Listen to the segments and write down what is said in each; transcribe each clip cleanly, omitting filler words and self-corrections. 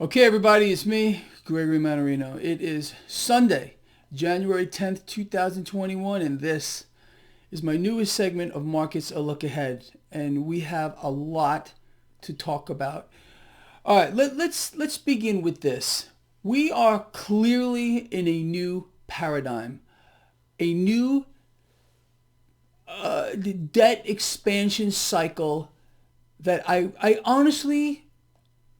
Okay, everybody, it's me, Gregory Mannarino. It is Sunday, January 10th, 2021, and this is my newest segment of Markets A Look Ahead, and we have a lot to talk about. All right, let's begin with this. We are clearly in a new paradigm, a new debt expansion cycle that I honestly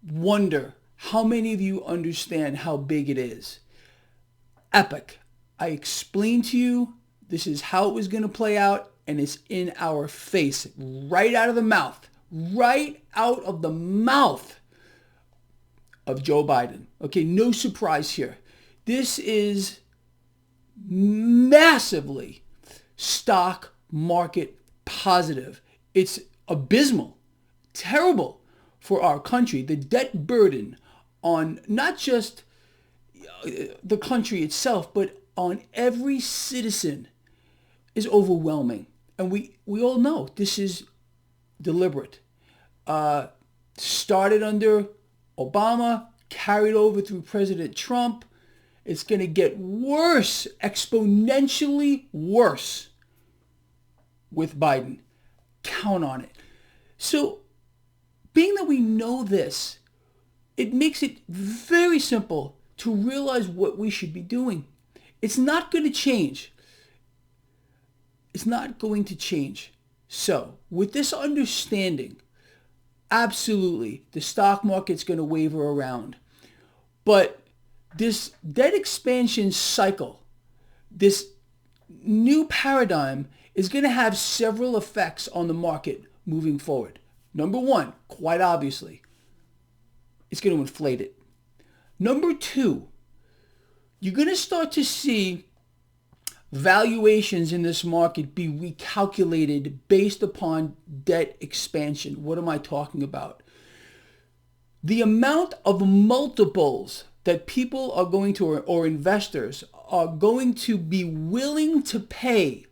wonder how many of you understand how big it is. Epic. I explained to you this is how it was going to play out, and it's in our face, right out of the mouth of Joe Biden. Okay, no surprise here. This is massively stock market positive. It's abysmal, terrible for our country. The debt burden on not just the country itself, but on every citizen is overwhelming. And we all know this is deliberate. Started under Obama, carried over through President Trump. It's going to get worse, exponentially worse with Biden. Count on it. So, being that we know this, it makes it very simple to realize what we should be doing. It's not going to change. It's not going to change. So, with this understanding, absolutely, the stock market's going to waver around. But this debt expansion cycle, this new paradigm, is going to have several effects on the market moving forward. Number one, quite obviously, it's going to inflate it. Number two, you're going to start to see valuations in this market be recalculated based upon debt expansion. What am I talking about? The amount of multiples that people are going to, or investors are going to be willing to pay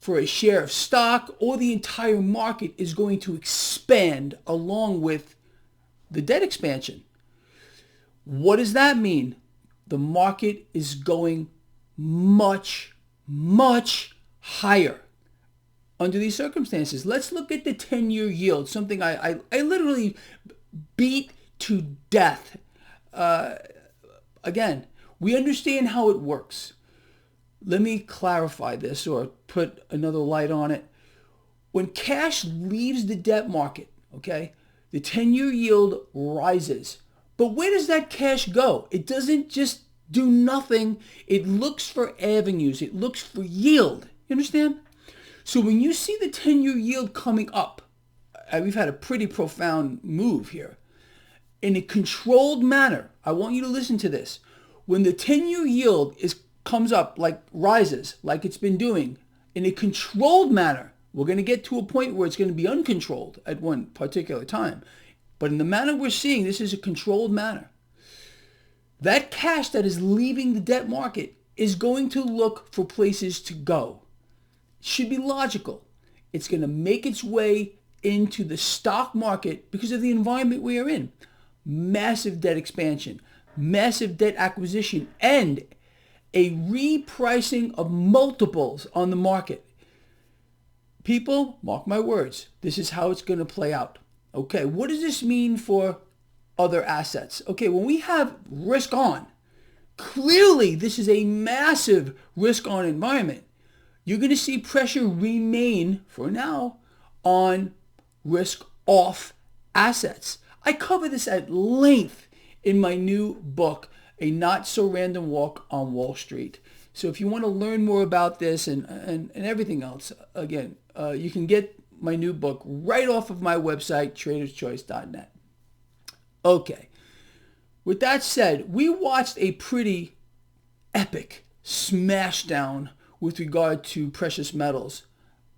for a share of stock or the entire market is going to expand along with the debt expansion. What does that mean? The market is going much, much higher under these circumstances. Let's look at the 10-year yield, something I literally beat to death. Again, we understand how it works. Let me clarify this or put another light on it. When cash leaves the debt market, okay, the 10-year yield rises. But where does that cash go? It doesn't just do nothing. It looks for avenues. It looks for yield. You understand? So when you see the 10-year yield coming up, we've had a pretty profound move here. In a controlled manner, I want you to listen to this. When the 10-year yield comes up, like rises, like it's been doing, in a controlled manner, we're going to get to a point where it's going to be uncontrolled at one particular time. But in the manner we're seeing, this is a controlled manner. That cash that is leaving the debt market is going to look for places to go. It should be logical. It's going to make its way into the stock market because of the environment we are in. Massive debt expansion, massive debt acquisition, and a repricing of multiples on the market. People, mark my words, this is how it's going to play out. Okay, what does this mean for other assets? Okay, when we have risk on, clearly this is a massive risk on environment. You're going to see pressure remain, for now, on risk off assets. I cover this at length in my new book, A Not So Random Walk on Wall Street. So if you want to learn more about this and everything else, again, you can get my new book right off of my website, traderschoice.net. Okay. With that said, we watched a pretty epic smashdown with regard to precious metals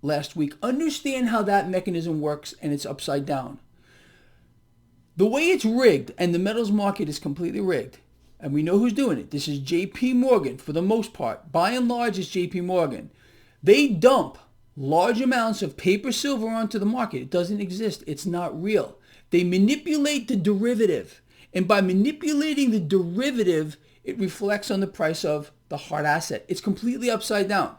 last week. Understand how that mechanism works, and it's upside down. The way it's rigged, and the metals market is completely rigged, and we know who's doing it. This is J.P. Morgan for the most part. By and large, it's J.P. Morgan. They dump large amounts of paper silver onto the market. It doesn't exist. It's not real. They manipulate the derivative And by manipulating the derivative, it reflects on the price of the hard asset. It's completely upside down.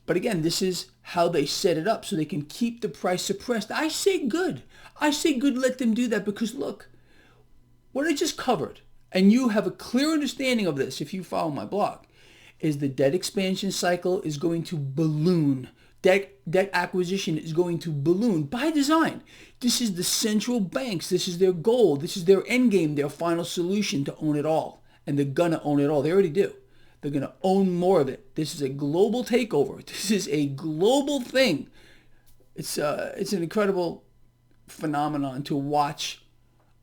But again, this is how they set it up so they can keep the price suppressed. I say good. I say good, let them do that, because look, what I just covered, and you have a clear understanding of this if you follow my blog, is the debt expansion cycle is going to balloon. Debt acquisition is going to balloon by design. This is the central banks. This is their goal. This is their end game, their final solution to own it all. And they're going to own it all. They already do. They're going to own more of it. This is a global takeover. This is a global thing. It's an incredible phenomenon to watch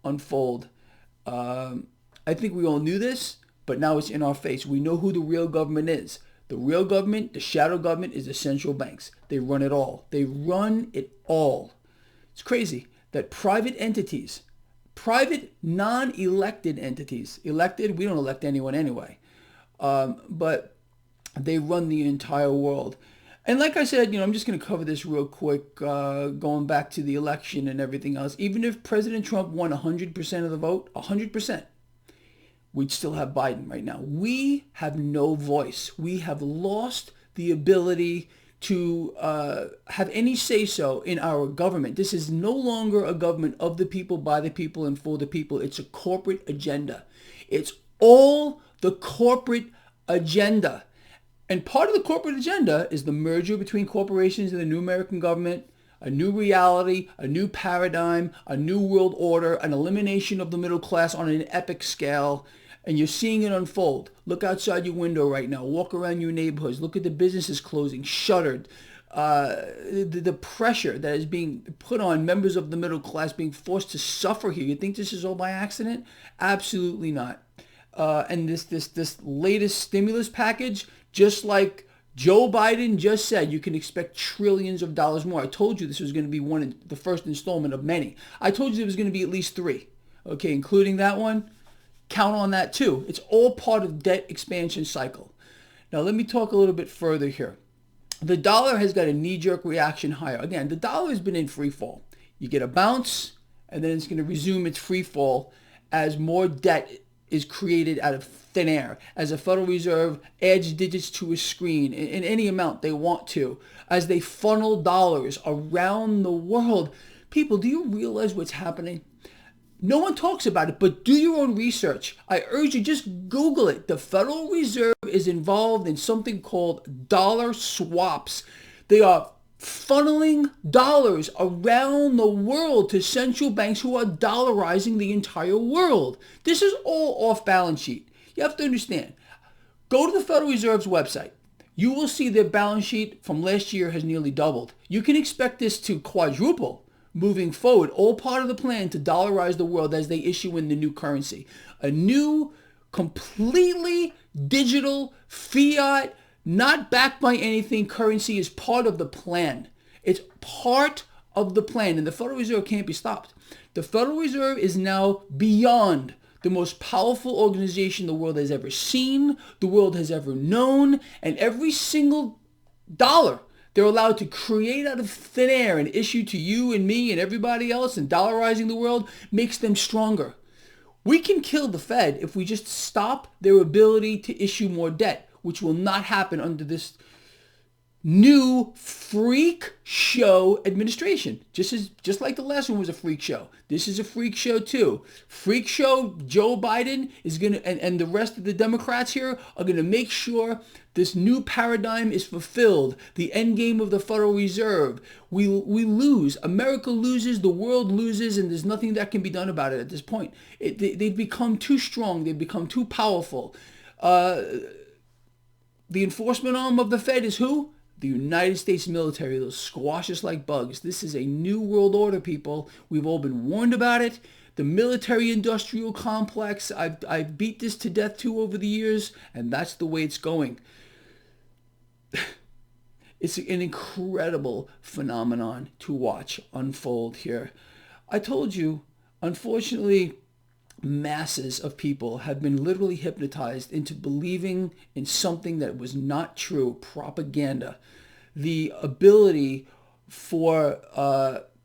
unfold. I think we all knew this, but now it's in our face. We know who the real government is. The real government, the shadow government, is the central banks. They run it all. They run it all. It's crazy that private entities, private non-elected entities, elected, we don't elect anyone anyway, but they run the entire world. And like I said, I'm just going to cover this real quick, going back to the election and everything else. Even if President Trump won 100% of the vote, 100%, we'd still have Biden right now. We have no voice. We have lost the ability to have any say-so in our government. This is no longer a government of the people, by the people, and for the people. It's a corporate agenda. It's all the corporate agenda. And part of the corporate agenda is the merger between corporations and the new American government, a new reality, a new paradigm, a new world order, an elimination of the middle class on an epic scale. And you're seeing it unfold. Look outside your window right now. Walk around your neighborhoods. Look at the businesses closing, shuttered. The pressure that is being put on members of the middle class being forced to suffer here. You think this is all by accident? Absolutely not. And this latest stimulus package, just like Joe Biden just said, you can expect trillions of dollars more. I told you this was going to be the first installment of many. I told you there was going to be at least 3, okay, including that one. Count on that too. It's all part of debt expansion cycle. Now let me talk a little bit further here. The dollar has got a knee-jerk reaction higher. Again, the dollar has been in free fall. You get a bounce, and then it's going to resume its free fall as more debt is created out of thin air, as the Federal Reserve adds digits to a screen in any amount they want to, as they funnel dollars around the world. People, do you realize what's happening? No one talks about it, but do your own research. I urge you, just Google it. The Federal Reserve is involved in something called dollar swaps. They are funneling dollars around the world to central banks who are dollarizing the entire world. This is all off balance sheet. You have to understand. Go to the Federal Reserve's website. You will see their balance sheet from last year has nearly doubled. You can expect this to quadruple moving forward, all part of the plan to dollarize the world as they issue in the new currency. A new, completely digital, fiat, not backed by anything currency is part of the plan. It's part of the plan, and the Federal Reserve can't be stopped. The Federal Reserve is now beyond the most powerful organization the world has ever seen, the world has ever known, and every single dollar they're allowed to create out of thin air and issue to you and me and everybody else, and dollarizing the world makes them stronger. We can kill the Fed if we just stop their ability to issue more debt, which will not happen under this new freak show administration. Just like the last one was a freak show. This is a freak show too. Freak show Joe Biden is going to, and the rest of the Democrats here are going to make sure this new paradigm is fulfilled. The end game of the Federal Reserve. We lose. America loses. The world loses, and there's nothing that can be done about it at this point. They've become too strong. They've become too powerful. The enforcement arm of the Fed is who? The United States military. They'll squash us like bugs. This is a new world order, people. We've all been warned about it. The military-industrial complex, I've beat this to death too over the years, and that's the way it's going. It's an incredible phenomenon to watch unfold here. I told you, unfortunately, masses of people have been literally hypnotized into believing in something that was not true, propaganda. The ability for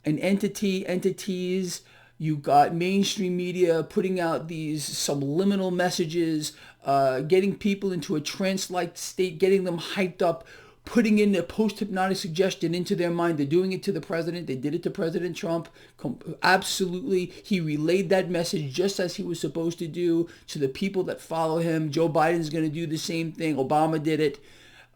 entities, You got mainstream media putting out these subliminal messages, getting people into a trance-like state, getting them hyped up, putting in a post-hypnotic suggestion into their mind. They're doing it to the president. They did it to President Trump. Absolutely. He relayed that message just as he was supposed to do to the people that follow him. Joe Biden's going to do the same thing. Obama did it.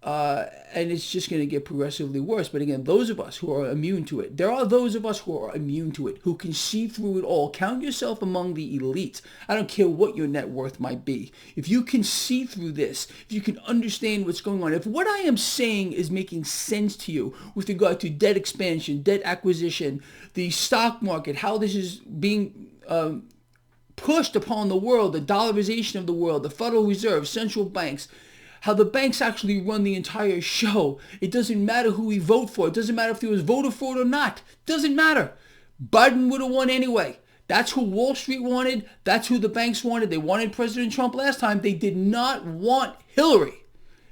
And it's just going to get progressively worse. But again, those of us who are immune to it, there are those of us who are immune to it, who can see through it all. Count yourself among the elites. I don't care what your net worth might be. If you can see through this, if you can understand what's going on, if what I am saying is making sense to you with regard to debt expansion, debt acquisition, the stock market, how this is being pushed upon the world, the dollarization of the world, the Federal Reserve, central banks, how the banks actually run the entire show. It doesn't matter who we vote for. It doesn't matter if there was voter fraud or not. It doesn't matter. Biden would have won anyway. That's who Wall Street wanted. That's who the banks wanted. They wanted President Trump last time. They did not want Hillary.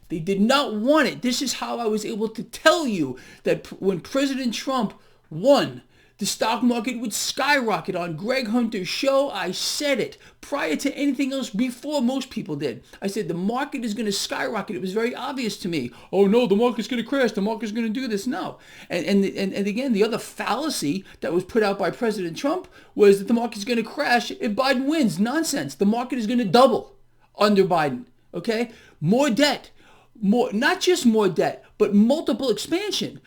They did not want it. This is how I was able to tell you that when President Trump won, the stock market would skyrocket. On Greg Hunter's show, I said it prior to anything else, before most people did. I said the market is going to skyrocket. It was very obvious to me. Oh no, the market's going to crash. The market's going to do this. No. And again, the other fallacy that was put out by President Trump was that the market's going to crash if Biden wins. Nonsense. The market is going to double under Biden. Okay? More debt. More, not just more debt, but multiple expansion.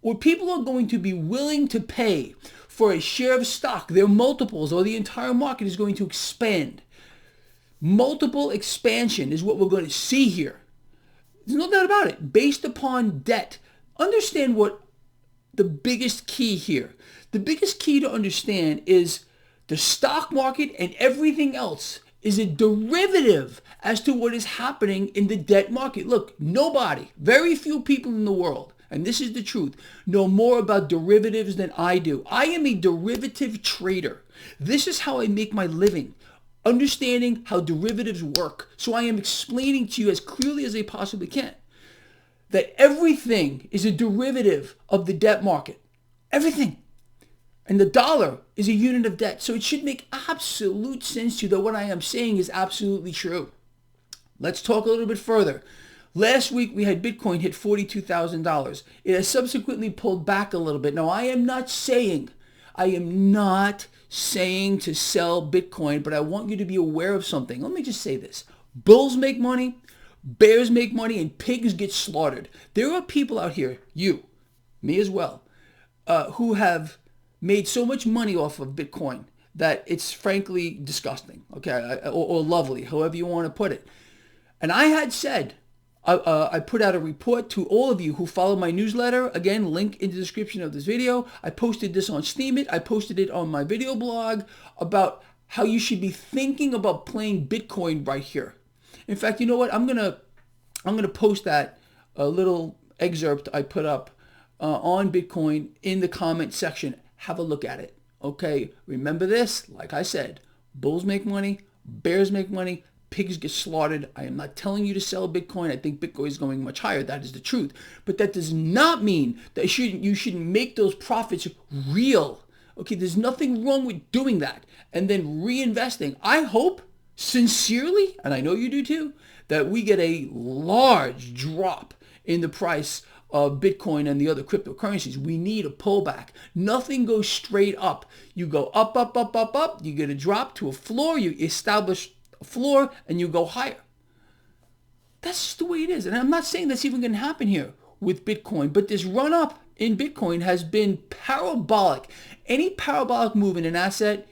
What people are going to be willing to pay for a share of stock, their multiples, or the entire market is going to expand. Multiple expansion is what we're going to see here. There's no doubt about it. Based upon debt. Understand what the biggest key here. The biggest key to understand is the stock market and everything else is a derivative as to what is happening in the debt market. Look, nobody, very few people in the world, and this is the truth, know more about derivatives than I do. I am a derivative trader. This is how I make my living, understanding how derivatives work. So I am explaining to you as clearly as I possibly can that everything is a derivative of the debt market. Everything. And the dollar is a unit of debt. So it should make absolute sense to you that what I am saying is absolutely true. Let's talk a little bit further. Last week, we had Bitcoin hit $42,000. It has subsequently pulled back a little bit. Now, I am not saying to sell Bitcoin, but I want you to be aware of something. Let me just say this. Bulls make money, bears make money, and pigs get slaughtered. There are people out here, you, me as well, who have made so much money off of Bitcoin that it's frankly disgusting, okay, or lovely, however you want to put it. And I had said, I put out a report to all of you who follow my newsletter. Again, link in the description of this video. I posted this on Steemit. I posted it on my video blog about how you should be thinking about playing Bitcoin right here. In fact, you know what? I'm gonna post that little excerpt I put up on Bitcoin in the comment section. Have a look at it. Okay, remember this, like I said, bulls make money, bears make money, pigs get slaughtered. I am not telling you to sell Bitcoin. I think Bitcoin is going much higher. That is the truth. But that does not mean that you shouldn't make those profits real. Okay, there's nothing wrong with doing that and then reinvesting. I hope sincerely, and I know you do too, that we get a large drop in the price of Bitcoin and the other cryptocurrencies. We need a pullback. Nothing goes straight up. You go up, up, up, up, up. You get a drop to a floor. You establish a floor and you go higher. That's just the way it is. And I'm not saying that's even going to happen here with Bitcoin, but this run up in Bitcoin has been parabolic. Any parabolic move in an asset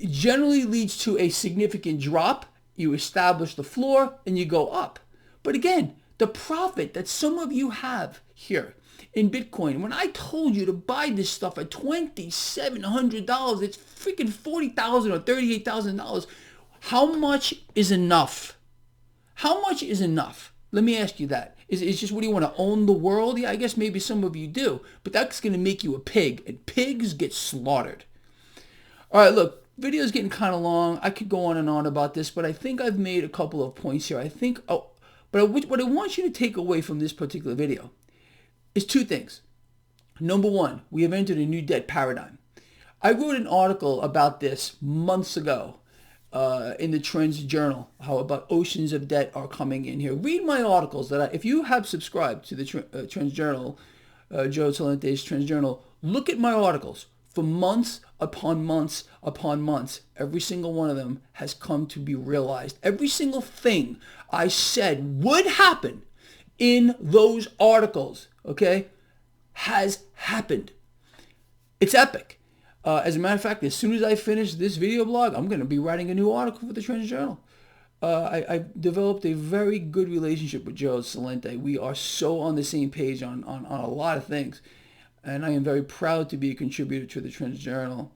generally leads to a significant drop. You establish the floor and you go up. But again, the profit that some of you have here in Bitcoin, when I told you to buy this stuff at $2,700, it's freaking $40,000 or $38,000. How much is enough? How much is enough? Let me ask you that. Is it just, what do you want to own the world? Yeah, I guess maybe some of you do, but that's going to make you a pig, and pigs get slaughtered. All right, look, video's getting kind of long. I could go on and on about this, but I think I've made a couple of points here. But what I want you to take away from this particular video is two things. Number one, we have entered a new debt paradigm. I wrote an article about this months ago in the Trends Journal, how about oceans of debt are coming in here. Read my articles if you have subscribed to the Trends Journal, Joe Salente's Trends Journal, look at my articles for months upon months upon months. Every single one of them has come to be realized. Every single thing I said would happen in those articles, okay, has happened. It's epic. As a matter of fact, as soon as I finish this video blog, I'm going to be writing a new article for the Trends Journal. I've developed a very good relationship with Joe Salente. We are so on the same page on a lot of things. And I am very proud to be a contributor to the Trends Journal.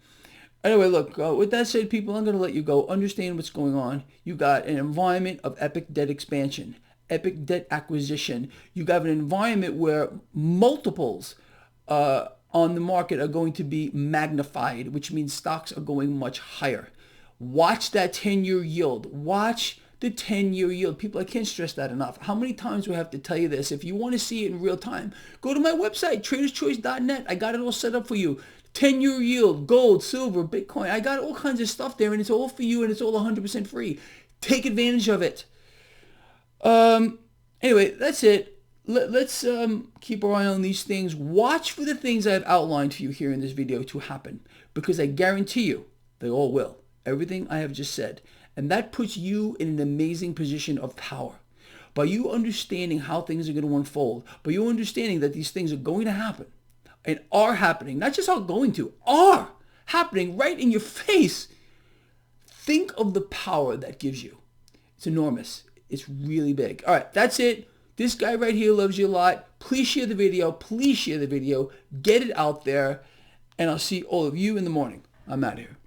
Anyway, look, with that said, people, I'm going to let you go. Understand what's going on. You got an environment of epic debt expansion, epic debt acquisition. You got an environment where multiples on the market are going to be magnified, which means stocks are going much higher. Watch that 10-year yield. Watch the 10-year yield. People, I can't stress that enough. How many times do I have to tell you this? If you want to see it in real time, go to my website, traderschoice.net. I got it all set up for you. 10-year yield, gold, silver, Bitcoin. I got all kinds of stuff there, and it's all for you, and it's all 100% free. Take advantage of it. Anyway, that's it. Let's keep our eye on these things. Watch for the things I've outlined for you here in this video to happen, because I guarantee you they all will. Everything I have just said. And that puts you in an amazing position of power. By you understanding how things are going to unfold, by you understanding that these things are going to happen and are happening, not just are going to, are happening right in your face. Think of the power that gives you. It's enormous. It's really big. All right, that's it. This guy right here loves you a lot. Please share the video. Please share the video. Get it out there. And I'll see all of you in the morning. I'm out of here.